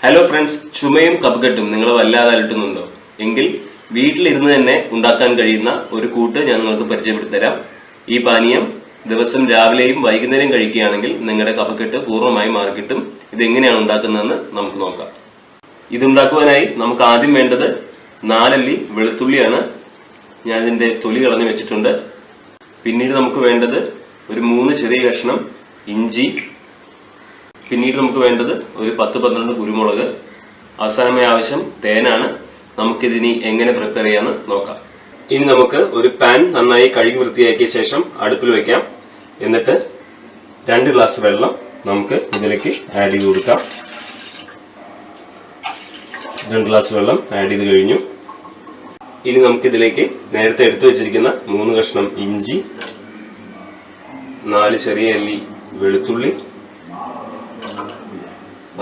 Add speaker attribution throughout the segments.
Speaker 1: Hello friends, ചുമയും കഫക്കെട്ടും നിങ്ങൾ വല്ലാതെ അലട്ടുന്നുണ്ടോ? എങ്കിൽ വീട്ടിലിരുന്ന് തന്നെ ഉണ്ടാക്കാൻ കഴിയുന്ന ഒരു കൂട്ട് ഞാൻ നിങ്ങൾക്ക് പരിചയപ്പെടുത്തി തരാം. ഈ പാനീയം ദിവസം രാവിലെയും വൈകുന്നേരം കഴിക്കുകയാണെങ്കിൽ നിങ്ങളുടെ കഫക്കെട്ട് പൂർണ്ണമായും മാറിക്കിട്ടും. ഇതെങ്ങനെയാണ് ഉണ്ടാക്കുന്നതെന്ന് നമുക്ക് നോക്കാം. ഇതുണ്ടാക്കുവാനായി നമുക്ക് ആദ്യം വേണ്ടത് 4 അല്ലി വെളുത്തുള്ളിയാണ്. ഞാൻ ഇതിന്റെ തൊലി കളഞ്ഞു വെച്ചിട്ടുണ്ട്. പിന്നീട് നമുക്ക് വേണ്ടത് ഒരു 3 ചെറിയ കഷ്ണം ഇഞ്ചി. പിന്നീട് നമുക്ക് വേണ്ടത് ഒരു 10-12 കുരുമുളക്. അവസാനമായി ആവശ്യം തേനാണ്. നമുക്കിതിനി എങ്ങനെ പ്രിപ്പയർ ചെയ്യാന്ന് നോക്കാം. ഇനി നമുക്ക് ഒരു പാൻ നന്നായി കഴുകി വൃത്തിയാക്കിയ ശേഷം അടുപ്പിൽ വെക്കാം. എന്നിട്ട് 2 ഗ്ലാസ് വെള്ളം നമുക്ക് ഇതിലേക്ക് ആഡ് ചെയ്ത് കൊടുക്കാം. 2 ഗ്ലാസ് വെള്ളം ആഡ് ചെയ്ത് കഴിഞ്ഞു. ഇനി നമുക്കിതിലേക്ക് നേരത്തെ എടുത്തു വെച്ചിരിക്കുന്ന 3 കഷ്ണം ഇഞ്ചി, 4 ചെറിയ അല്ലി വെളുത്തുള്ളി,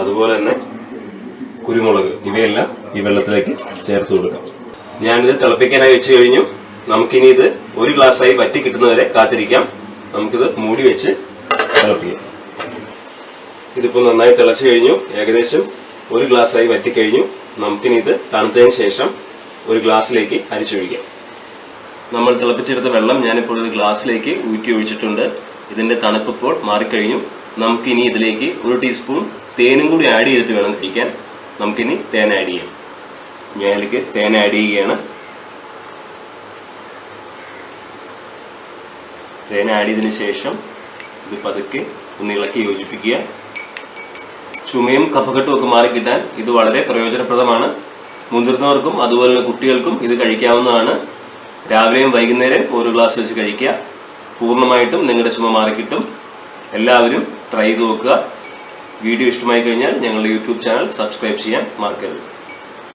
Speaker 1: അതുപോലെ തന്നെ കുരുമുളക്, ഇവയെല്ലാം ഈ വെള്ളത്തിലേക്ക് ചേർത്ത് കൊടുക്കാം. ഞാനിത് തിളപ്പിക്കാനായി വെച്ച് കഴിഞ്ഞു. നമുക്കിനി ഇത് 1 ഗ്ലാസ്സായി വറ്റി കിട്ടുന്നവരെ കാത്തിരിക്കാം. നമുക്കിത് മൂടി വെച്ച് തിളപ്പിക്കാം. ഇതിപ്പോൾ നന്നായി തിളച്ചു കഴിഞ്ഞു. ഏകദേശം 1 ഗ്ലാസ്സായി വറ്റിക്കഴിഞ്ഞു. നമുക്കിനി ഇത് തണുത്തതിന് ശേഷം ഒരു ഗ്ലാസ്സിലേക്ക് അരിച്ചൊഴിക്കാം. നമ്മൾ തിളപ്പിച്ചെടുത്ത വെള്ളം ഞാനിപ്പോൾ ഒരു ഗ്ലാസ്സിലേക്ക് ഊറ്റി ഒഴിച്ചിട്ടുണ്ട്. ഇതിന്റെ തണുപ്പിപ്പോൾ മാറിക്കഴിഞ്ഞു. നമുക്കിനി ഇതിലേക്ക് 1 ടീസ്പൂൺ തേനും കൂടി ആഡ് ചെയ്തിട്ട് വേണം കഴിക്കാൻ. നമുക്കിനി തേൻ ആഡ് ചെയ്യാം. ഞാൻ ഇതിലേക്ക് തേൻ ആഡ് ചെയ്യുകയാണ്. തേൻ ആഡ് ചെയ്തതിനു ശേഷം ഇത് പതുക്കെ ഒന്ന് ഇളക്കി യോജിപ്പിക്കുക. ചുമയും കഫക്കെട്ടും ഒക്കെ മാറിക്കിട്ടാൻ ഇത് വളരെ പ്രയോജനപ്രദമാണ്. മുതിർന്നവർക്കും അതുപോലെ കുട്ടികൾക്കും ഇത് കഴിക്കാവുന്നതാണ്. രാവിലെയും വൈകുന്നേരം 1 ഗ്ലാസ് വെച്ച് കഴിക്കുക. പൂർണ്ണമായിട്ടും നിങ്ങളുടെ ചുമ മാറിക്കിട്ടും. എല്ലാവരും ട്രൈ ചെയ്ത് നോക്കുക. വീഡിയോ ഇഷ്ടമായി കഴിഞ്ഞാൽ ഞങ്ങളുടെ യൂട്യൂബ് ചാനൽ സബ്സ്ക്രൈബ് ചെയ്യാൻ മറക്കരുത്.